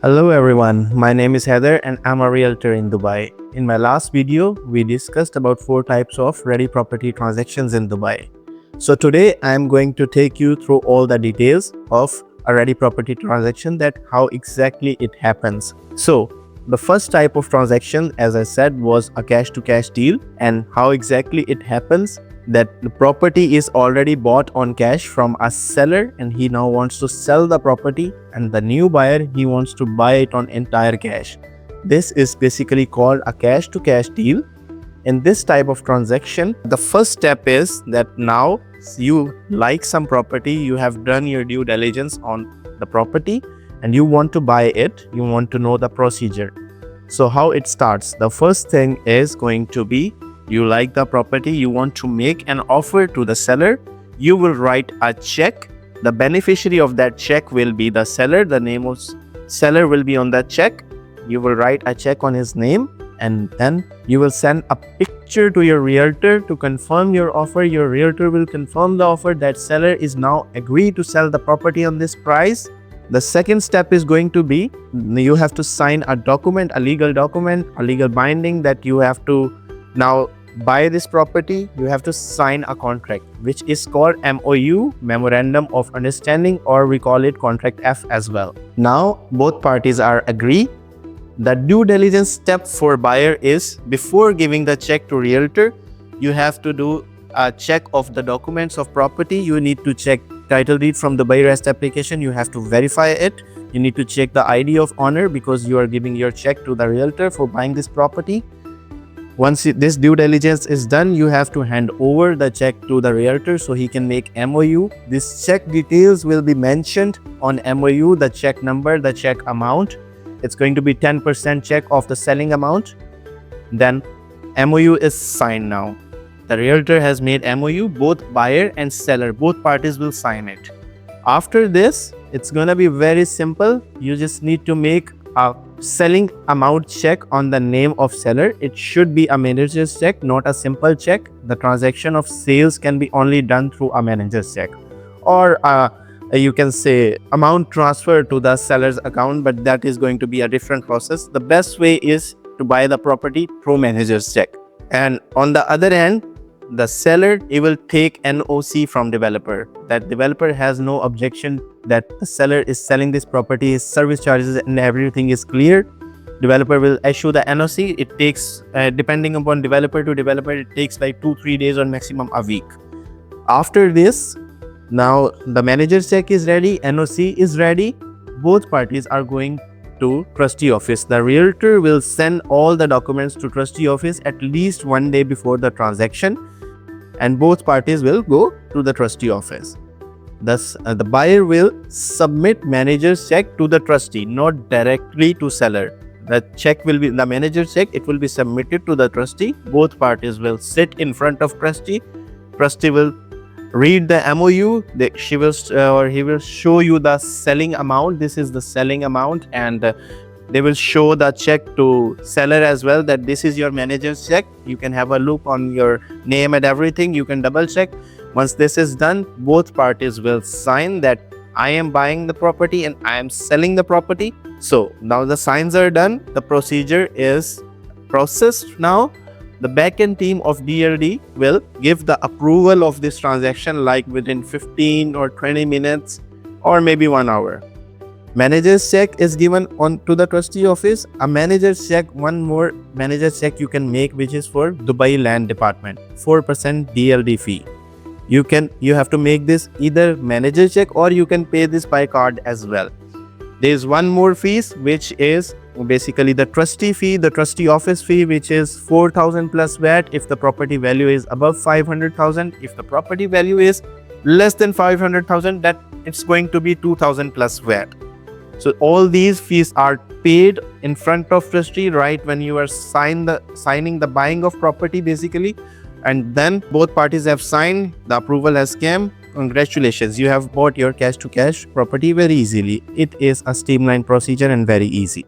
Hello everyone, my name is Heather and I'm a realtor in Dubai. In my last video, we discussed about 4 types of ready property transactions in Dubai. So today I am going to take you through all the details of a ready property transaction, that how exactly it happens. So the first type of transaction, as I said, was a cash to cash deal, and how exactly it happens, that the property is already bought on cash from a seller and he now wants to sell the property, and the new buyer, he wants to buy it on entire cash. This is basically called a cash to cash deal. In this type of transaction, the first step is that now you like some property, you have done your due diligence on the property and you want to buy it, you want to know the procedure. So how it starts, the first thing is going to be, you like the property, you want to make an offer to the seller, you will write a check. The beneficiary of that check will be the seller, the name of seller will be on that check. You will write a check on his name, and then you will send a picture to your realtor to confirm your offer. Your realtor will confirm the offer that seller is now agreed to sell the property on this price. The second step is going to be, you have to sign a document, a legal document, a legal binding, that you have to now buy this property. You have to sign a contract, which is called MOU, Memorandum of Understanding, or we call it Contract F as well. Now both parties are agreed. The due diligence step for buyer is, before giving the check to realtor, you have to do a check of the documents of property. You need to check title deed from the Dubai REST application. You have to verify it. You need to check the ID of owner, because you are giving your check to the realtor for buying this property. Once this due diligence is done, you have to hand over the check to the realtor so he can make MOU. This check details will be mentioned on MOU, the check number, the check amount. It's going to be 10% check of the selling amount. Then MOU is signed now. The realtor has made MOU, both buyer and seller, both parties will sign it. After this, it's gonna be very simple. You just need to make a selling amount check on the name of seller. It should be a manager's check, not a simple check. The transaction of sales can be only done through a manager's check, or you can say amount transfer to the seller's account, but that is going to be a different process. The best way is to buy the property through manager's check. And on the other hand, the seller, he will take NOC from developer. That developer has no objection that the seller is selling this property, his service charges and everything is clear. Developer will issue the NOC. It takes, depending upon developer to developer, it takes like 2-3 days or maximum a week. After this, now the manager's check is ready, NOC is ready. Both parties are going to trustee office. The realtor will send all the documents to trustee office at least 1 day before the transaction, and both parties will go to the trustee office. Thus, the buyer will submit manager's check to the trustee, not directly to seller. The check will be the manager's check. It will be submitted to the trustee. Both parties will sit in front of trustee. Trustee will read the MOU. She will or he will show you the selling amount. This is the selling amount, and they will show the check to seller as well, that this is your manager's check. You can have a look on your name and everything. You can double check. Once this is done, both parties will sign that I am buying the property and I am selling the property. So now the signs are done. The procedure is processed now. The backend team of DLD will give the approval of this transaction like within 15 or 20 minutes or maybe 1 hour. Manager's check is given on to the trustee office. A manager's check, one more manager's check you can make, which is for Dubai Land Department, 4% DLD fee. You have to make this either manager's check or you can pay this by card as well. There is one more fees, which is basically the trustee fee, the trustee office fee, which is 4,000 plus VAT if the property value is above 500,000. If the property value is less than 500,000, that it's going to be 2,000 plus VAT. So all these fees are paid in front of trustee right when you are signing the buying of property basically, and then both parties have signed, the approval has come. Congratulations, you have bought your cash to cash property very easily. It is a streamlined procedure and very easy.